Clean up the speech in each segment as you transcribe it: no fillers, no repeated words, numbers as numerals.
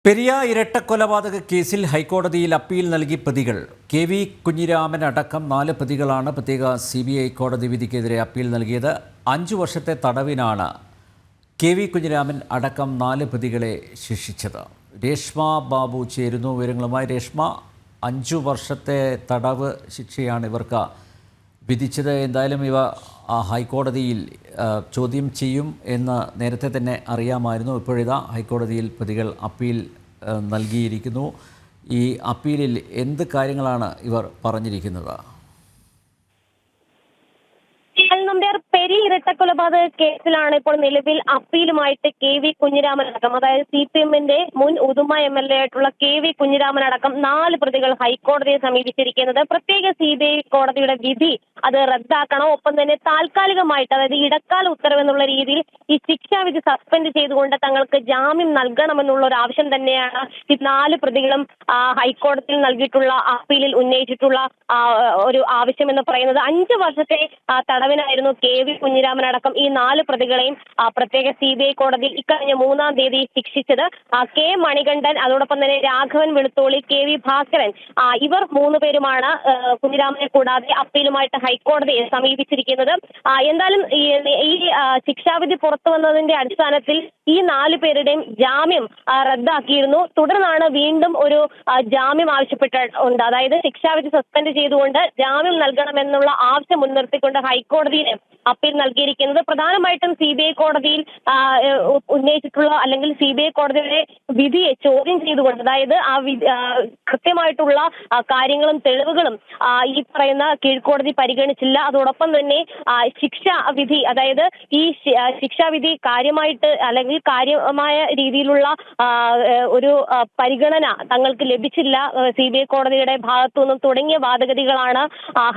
പെരിയ ഇരട്ടക്കൊലപാതക കേസിൽ ഹൈക്കോടതിയിൽ അപ്പീൽ നൽകി പ്രതികൾ KV കുഞ്ഞിരാമൻ അടക്കം 4 പ്രതികളാണ് പ്രത്യേക CBI കോടതി വിധിക്കെതിരെ അപ്പീൽ നൽകിയത്. 5 വർഷത്തെ തടവിനാണ് KV കുഞ്ഞിരാമൻ അടക്കം 4 പ്രതികളെ ശിക്ഷിച്ചത്. രേഷ്മ ബാബു ചേരുന്നു വിവരങ്ങളുമായി. രേഷ്മ, 5 വർഷത്തെ തടവ് ശിക്ഷയാണ് ഇവർക്ക് വിധിച്ചത്. എന്തായാലും ഇവ ഹൈക്കോടതിയിൽ ചോദ്യം ചെയ്യും എന്ന് നേരത്തെ തന്നെ അറിയാമായിരുന്നു. ഇപ്പോഴിതാ ഹൈക്കോടതിയിൽ പ്രതികൾ അപ്പീൽ നൽകിയിരിക്കുന്നു. ഈ അപ്പീലിൽ എന്ത് കാര്യങ്ങളാണ് ഇവർ പറഞ്ഞിരിക്കുന്നത്? പെരി ഇരട്ടക്കൊലപാതക കേസിലാണ് ഇപ്പോൾ നിലവിൽ അപ്പീലുമായിട്ട് KV കുഞ്ഞിരാമൻ അടക്കം, അതായത് CPM-ന്റെ മുൻ ഉദുമ MLA ആയിട്ടുള്ള KV കുഞ്ഞിരാമൻ അടക്കം 4 പ്രതികൾ ഹൈക്കോടതിയെ സമീപിച്ചിരിക്കുന്നത്. പ്രത്യേക CBI കോടതിയുടെ വിധി അത് റദ്ദാക്കണം, ഒപ്പം തന്നെ താൽക്കാലികമായിട്ട്, അതായത് ഇടക്കാല ഉത്തരവെന്നുള്ള രീതിയിൽ ഈ ശിക്ഷാവിധി സസ്പെൻഡ് ചെയ്തുകൊണ്ട് തങ്ങൾക്ക് ജാമ്യം നൽകണമെന്നുള്ള ഒരു ആവശ്യം തന്നെയാണ് ഈ 4 പ്രതികളും ഹൈക്കോടതിയിൽ നൽകിയിട്ടുള്ള അപ്പീലിൽ ഉന്നയിച്ചിട്ടുള്ള ഒരു ആവശ്യം എന്ന് പറയുന്നത്. 5 വർഷത്തെ തടവിനായിരുന്നു KV കുഞ്ഞിരാമൻ അടക്കം ഈ 4 പ്രതികളെയും പ്രത്യേക CBI കോടതിയിൽ ഇക്കഴിഞ്ഞ 3-ാം തീയതി ശിക്ഷിച്ചത്. K മണികണ്ഠൻ, അതോടൊപ്പം തന്നെ രാഘവൻ വെളുത്തോളി, KV ഭാസ്കരൻ, ഇവർ 3 പേരുമാണ് കുഞ്ഞിരാമനെ കൂടാതെ അപ്പീലുമായിട്ട് ഹൈക്കോടതിയെ സമീപിച്ചിരിക്കുന്നത്. എന്തായാലും ഈ ശിക്ഷാവിധി പുറത്തു വന്നതിന്റെ അടിസ്ഥാനത്തിൽ ഈ 4 പേരുടെയും ജാമ്യം റദ്ദാക്കിയിരുന്നു. തുടർന്നാണ് വീണ്ടും ഒരു ജാമ്യം ആവശ്യപ്പെട്ടുണ്ട്. അതായത് ശിക്ഷാവിധി സസ്പെൻഡ് ചെയ്തുകൊണ്ട് ജാമ്യം നൽകണമെന്നുള്ള ആവശ്യം മുൻനിർത്തിക്കൊണ്ട് ഹൈക്കോടതിയിൽ അപ്പീൽ നൽകിയിരിക്കുന്നത്. പ്രധാനമായിട്ടും CBI കോടതിയിൽ ഉന്നയിച്ചിട്ടുള്ള, അല്ലെങ്കിൽ CBI കോടതിയുടെ വിധിയെ ചോദ്യം ചെയ്തുകൊണ്ട്, അതായത് കൃത്യമായിട്ടുള്ള കാര്യങ്ങളും തെളിവുകളും ഈ പറയുന്ന കീഴ്ക്കോടതി പരിഗണിച്ചില്ല. അതോടൊപ്പം തന്നെ ശിക്ഷാവിധി, അതായത് ഈ ശിക്ഷാവിധി കാര്യമായിട്ട് അല്ലെങ്കിൽ കാര്യമായ രീതിയിലുള്ള ഒരു പരിഗണന തങ്ങൾക്ക് ലഭിച്ചില്ല CBI കോടതിയുടെ ഭാഗത്തുനിന്നും തുടങ്ങിയ വാദഗതികളാണ്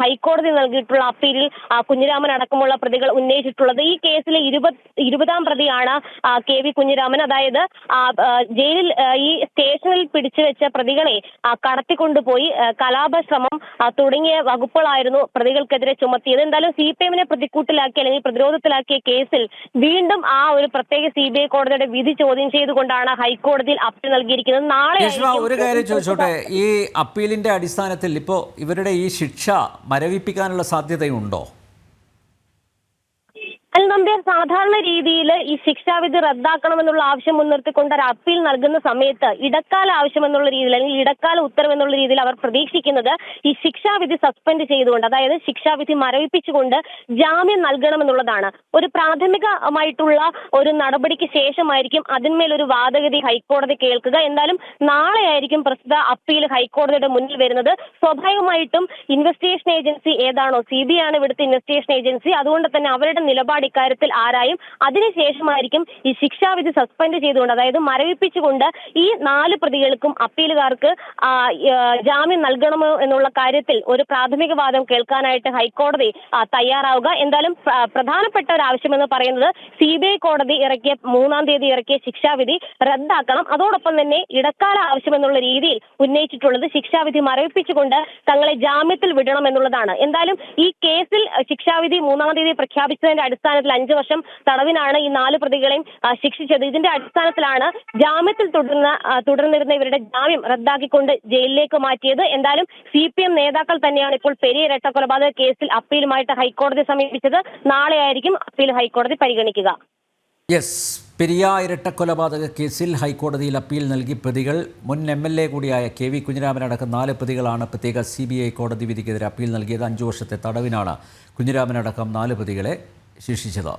ഹൈക്കോടതി നൽകിയിട്ടുള്ള അപ്പീലിൽ കുഞ്ഞിരാമൻ അടക്കമുള്ള പ്രതികൾ ഉന്നയിച്ചിട്ടുള്ളത്. ഈ കേസിലെ 20-ാം പ്രതിയാണ് KV കുഞ്ഞിരാമൻ. അതായത് ജയിലിൽ ഈ സ്റ്റേഷനിൽ പിടിച്ചു വെച്ച പ്രതികളെ കടത്തിക്കൊണ്ടുപോയി കലാപശ്രമം തുടങ്ങിയ വകുപ്പുകളായിരുന്നു പ്രതികൾക്കെതിരെ ചുമത്തിയത്. എന്തായാലും CPM-നെ പ്രതിക്കൂട്ടിലാക്കി അല്ലെങ്കിൽ പ്രതിരോധത്തിലാക്കിയ കേസിൽ വീണ്ടും ഒരു പ്രത്യേക CBI കോടതിയുടെ വിധി ചോദ്യം ചെയ്തുകൊണ്ടാണ് ഹൈക്കോടതിയിൽ അപ്പീൽ നൽകിയിരിക്കുന്നത്. നാളെ ഒരു കാര്യം ചോദിച്ചോട്ടെ, ഈ അപ്പീലിന്റെ അടിസ്ഥാനത്തിൽ ഇപ്പോൾ ഇവരുടെ ഈ ശിക്ഷ മരവിപ്പിക്കാനുള്ള സാധ്യതയുണ്ടോ? സാധാരണ രീതിയിൽ ഈ ശിക്ഷാവിധി റദ്ദാക്കണമെന്നുള്ള ആവശ്യം മുൻനിർത്തിക്കൊണ്ട് ഒരു അപ്പീൽ നൽകുന്ന സമയത്ത് ഇടക്കാല ആവശ്യം എന്നുള്ള രീതിയിൽ, അല്ലെങ്കിൽ ഇടക്കാല ഉത്തരവ് എന്നുള്ള രീതിയിൽ അവർ പ്രതീക്ഷിക്കുന്നത് ഈ ശിക്ഷാവിധി സസ്പെൻഡ് ചെയ്തുകൊണ്ട്, അതായത് ശിക്ഷാവിധി മരവിപ്പിച്ചുകൊണ്ട് ജാമ്യം നൽകണമെന്നുള്ളതാണ്. ഒരു പ്രാഥമികമായിട്ടുള്ള ഒരു നടപടിക്ക് ശേഷമായിരിക്കും അതിന്മേലൊരു വാദഗതി ഹൈക്കോടതി കേൾക്കുക. എന്തായാലും നാളെയായിരിക്കും പ്രസ്തുത അപ്പീൽ ഹൈക്കോടതിയുടെ മുന്നിൽ വരുന്നത്. സ്വാഭാവികമായിട്ടും ഇൻവെസ്റ്റിഗേഷൻ ഏജൻസി ഏതാണോ, CBI ആണ് ഇവിടുത്തെ ഇൻവെസ്റ്റിഗേഷൻ ഏജൻസി, അതുകൊണ്ട് തന്നെ അവരുടെ നിലപാട് ഇക്കാര്യത്തിൽ ആരായും. അതിനുശേഷമായിരിക്കും ഈ ശിക്ഷാവിധി സസ്പെൻഡ് ചെയ്തുകൊണ്ട്, അതായത് മരവിപ്പിച്ചുകൊണ്ട് ഈ 4 പ്രതികൾക്കും അപ്പീലുകാർക്ക് ജാമ്യം നൽകണമോ എന്നുള്ള കാര്യത്തിൽ ഒരു പ്രാഥമിക വാദം കേൾക്കാനായിട്ട് ഹൈക്കോടതി തയ്യാറാവുക. എന്തായാലും പ്രധാനപ്പെട്ട ഒരു ആവശ്യമെന്ന് പറയുന്നത് CBI കോടതി 3-ാം തീയതി ഇറക്കിയ ശിക്ഷാവിധി റദ്ദാക്കണം. അതോടൊപ്പം തന്നെ ഇടക്കാല ആവശ്യമെന്നുള്ള രീതിയിൽ ഉന്നയിച്ചിട്ടുള്ളത് ശിക്ഷാവിധി മരവിപ്പിച്ചുകൊണ്ട് തങ്ങളെ ജാമ്യത്തിൽ വിടണം എന്നുള്ളതാണ്. എന്തായാലും ഈ കേസിൽ ശിക്ഷാവിധി 3-ാം തീയതി പ്രഖ്യാപിച്ചതിന്റെ അടിസ്ഥാനത്തിൽ 5 വർഷം തടവിനാണ് ഈ 4 പ്രതികളെയും ശിക്ഷിച്ചത്. ഇതിന്റെ അടിസ്ഥാനത്തിലാണ് ജാമ്യത്തിൽ തുടർന്നിരുന്ന ഇവരുടെ ജാമ്യം റദ്ദാക്കിക്കൊണ്ട് ജയിലിലേക്ക് മാറ്റിയത്. എന്തായാലും CPM നേതാക്കൾ തന്നെയാണ് ഇപ്പോൾ പെരിയ ഇരട്ടക്കൊലപാതക കേസിൽ അപ്പീലുമായിട്ട് ഹൈക്കോടതി സമീപിച്ചത്. നാളെയായിരിക്കും അപ്പീൽ ഹൈക്കോടതി പരിഗണിക്കുക. പെരിയ ഇരട്ടക്കൊലപാതക കേസിൽ ഹൈക്കോടതിയിൽ അപ്പീൽ നൽകി പ്രതികൾ മുൻ MLA കൂടിയായ KV കുഞ്ഞിരാമൻ അടക്കം 4 പ്രതികളാണ് പ്രത്യേക CBI കോടതി വിധിക്കെതിരെ അപ്പീൽ നൽകിയത്. 5 വർഷത്തെ തടവിനാണ് കുഞ്ഞിരാമൻ അടക്കം 4 പ്രതികളെ ശിക്ഷിച്ചത്.